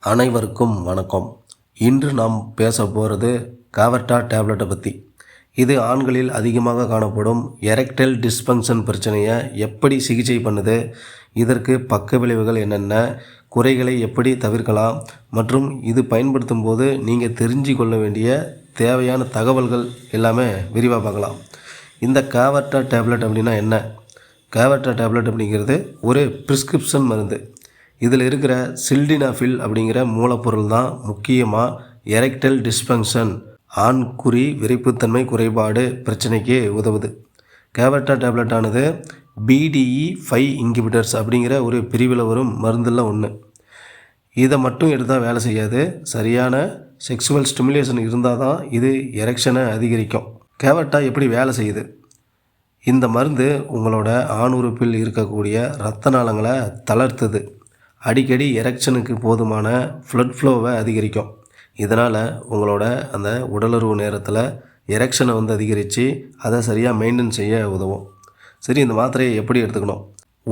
அனைவருக்கும் வணக்கம். இன்று நாம் பேச போகிறது காவர்டா டேப்லெட்டை பற்றி. இது ஆண்களில் அதிகமாக காணப்படும் எரெக்டைல் டிஸ்ஃபங்க்ஷன் பிரச்சனையை எப்படி சிகிச்சை பண்ணுது, இதற்கு பக்க விளைவுகள் என்னென்ன, குறைகளை எப்படி தவிர்க்கலாம் மற்றும் இது பயன்படுத்தும் போது நீங்கள் தெரிஞ்சு கொள்ள வேண்டிய தேவையான தகவல்கள் எல்லாமே விரிவாக பார்க்கலாம். இந்த காவர்டா டேப்லெட் அப்படின்னா என்ன? காவர்டா டேப்லெட் அப்படிங்கிறது ஒரு ப்ரிஸ்கிரிப்ஷன் மருந்து. இதில் இருக்கிற சில்டினாஃபில் அப்படிங்கிற மூலப்பொருள் தான் முக்கியமாக எரெக்டைல் டிஸ்ஃபங்க்ஷன், ஆண்குறி விரைப்புத்தன்மை குறைபாடு பிரச்சனைக்கு உதவுது. காவர்டா டேப்லெட் ஆனது BDE5 இன்ஹிபிட்டர்ஸ் அப்படிங்கிற ஒரு பிரிவில் வரும் மருந்தில் ஒன்று. இதை மட்டும் எடுத்தால் வேலை செய்யாது. சரியான செக்ஸுவல் ஸ்டிமுலேஷன் இருந்தால் தான் இது எரெக்ஷனை அதிகரிக்கும். காவர்டா எப்படி வேலை செய்யுது? இந்த மருந்து உங்களோட ஆண் உறுப்பில் இருக்கக்கூடிய இரத்த நாளங்களை தளர்த்துது. அடிக்கடி எரெக்ஷனுக்கு போதுமான ஃப்ளட் ஃப்ளோவை அதிகரிக்கும். இதனால் உங்களோட அந்த உடலுறவு நேரத்தில் எரெக்ஷனை அதிகரித்து அதை சரியாக மெயின்டைன் செய்ய உதவும். சரி, இந்த மாத்திரையை எப்படி எடுத்துக்கணும்?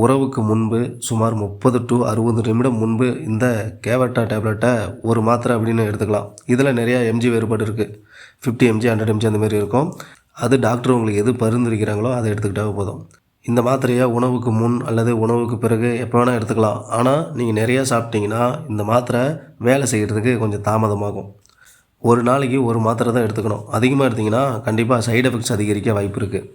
உறவுக்கு முன்பு சுமார் 30 to 60 நிமிடம் முன்பு இந்த காவர்டா டேப்லெட்டை ஒரு மாத்திரை அப்படின்னு எடுத்துக்கலாம். இதில் நிறையா mg வேறுபாடு இருக்குது. 50 mg 100 mg அந்த மாதிரி இருக்கும். அது டாக்டர் உங்களுக்கு எது பரிந்துரைக்கிறாங்களோ அதை எடுத்துக்கிட்டால் போதும். இந்த மாத்திரையை உணவுக்கு முன் அல்லது உணவுக்கு பிறகு எப்போ வேணால் எடுத்துக்கலாம். ஆனால் நீங்கள் நிறையா சாப்பிட்டீங்கன்னா இந்த மாத்திரை வேலை செய்கிறதுக்கு கொஞ்சம் தாமதமாகும். ஒரு நாளைக்கு ஒரு மாத்திரை தான் எடுத்துக்கணும். அதிகமாக எடுத்திங்கன்னா கண்டிப்பாக சைடு எஃபெக்ட்ஸ் அதிகரிக்க வாய்ப்பு இருக்குது.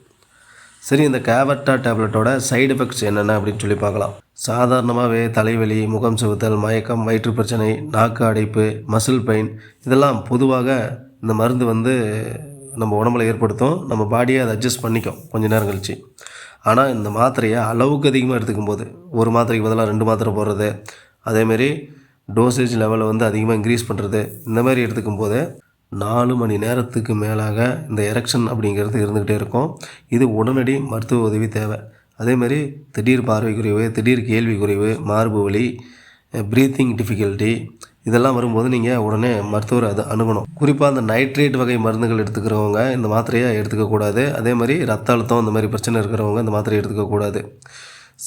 சரி, இந்த காவர்டா டேப்லெட்டோட சைடு எஃபெக்ட்ஸ் என்னென்ன அப்படின்னு சொல்லி பார்க்கலாம். சாதாரணமாகவே தலைவலி, முகம் சிவத்தல், மயக்கம், வயிற்று பிரச்சனை, நாக்கு அடைப்பு, மசில் பெயின் இதெல்லாம் பொதுவாக இந்த மருந்து நம்ம உடம்புல ஏற்படுத்தும். நம்ம பாடியை அதை அட்ஜஸ்ட் பண்ணிக்கும் கொஞ்சம் நேரம் கழிச்சு. ஆனால் இந்த மாத்திரையை அளவுக்கு அதிகமாக எடுத்துக்கும் போது, ஒரு மாத்திரைக்கு பதிலாக 2 மாத்திரை போடுறது, அதேமாரி டோசேஜ் லெவலை அதிகமாக இன்க்ரீஸ் பண்ணுறது, இந்த மாதிரி எடுத்துக்கும் போது 4 மணி நேரத்துக்கு மேலாக இந்த எரெக்ஷன் அப்படிங்கிறது இருந்துக்கிட்டே இருக்கும். இது உடனடி மருத்துவ உதவி தேவை. அதேமாரி திடீர் பார்வை குறைவு, திடீர் கேள்வி குறைவு, மார்பு வலி, ப்ரீத்திங் டிஃபிகல்ட்டி இதெல்லாம் வரும்போது நீங்கள் உடனே மருத்துவர் அதை அணுகணும். குறிப்பாக அந்த நைட்ரேட் வகை மருந்துகள் எடுத்துக்கிறவங்க இந்த மாத்திரையை எடுத்துக்கக்கூடாது. அதே மாதிரி ரத்த அழுத்தம் அந்த மாதிரி பிரச்சனை இருக்கிறவங்க இந்த மாத்திரையை எடுத்துக்கக்கூடாது.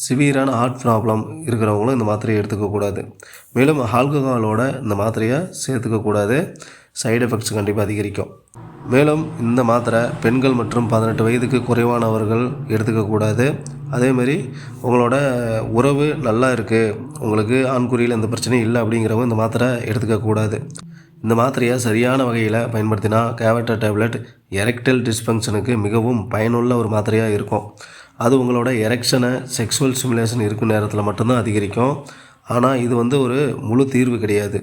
சிவியரான ஹார்ட் ப்ராப்ளம் இருக்கிறவங்களும் இந்த மாத்திரையை எடுத்துக்கக்கூடாது. மேலும் ஆல்கஹாலோட இந்த மாத்திரையை சேர்த்துக்கக்கூடாது. சைடு எஃபெக்ட்ஸ் கண்டிப்பாக அதிகரிக்கும். மேலும் இந்த மாத்திரை பெண்கள் மற்றும் 18 வயதுக்கு குறைவானவர்கள் எடுத்துக்கக்கூடாது. அதேமாரி உங்களோட உறவு நல்லா இருக்குது, உங்களுக்கு ஆண்குறியில் எந்த பிரச்சனையும் இல்லை அப்படிங்கிறவங்க இந்த மாத்திரை எடுத்துக்கக்கூடாது. இந்த மாத்திரையை சரியான வகையில் பயன்படுத்தினா காவர்டா டேப்லெட் எரெக்டைல் டிஸ்ஃபங்க்ஷனுக்கு மிகவும் பயனுள்ள ஒரு மாத்திரையாக இருக்கும். அது உங்களோட எரெக்ஷனை செக்ஸுவல் ஸ்டிமுலேஷன் இருக்கும் நேரத்தில் மட்டும்தான் அதிகரிக்கும். ஆனால் இது ஒரு முழு தீர்வு கிடையாது.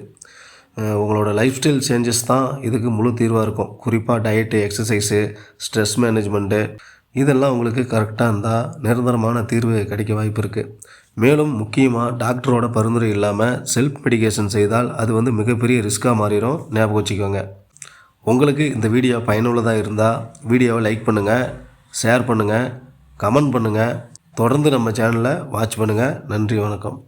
உங்களோட லைஃப் ஸ்டைல் சேஞ்சஸ் தான் இதுக்கு முழு தீர்வாக இருக்கும். குறிப்பாக டயட்டு, எக்ஸசைஸு, ஸ்ட்ரெஸ் மேனேஜ்மெண்ட்டு இதெல்லாம் உங்களுக்கு கரெக்டாக இருந்தால் நிரந்தரமான தீர்வு கிடைக்க வாய்ப்பு இருக்குது. மேலும் முக்கியமாக டாக்டரோட பரிந்துரை இல்லாமல் செல்ஃப் மெடிகேஷன் செய்தால் அது மிகப்பெரிய ரிஸ்க்காக மாறிடும். ஞாபகம் வச்சுக்கோங்க. உங்களுக்கு இந்த வீடியோ பயனுள்ளதாக இருந்தால் வீடியோவை லைக் பண்ணுங்கள், ஷேர் பண்ணுங்கள், கமெண்ட் பண்ணுங்கள். தொடர்ந்து நம்ம சேனலை வாட்ச் பண்ணுங்கள். நன்றி, வணக்கம்.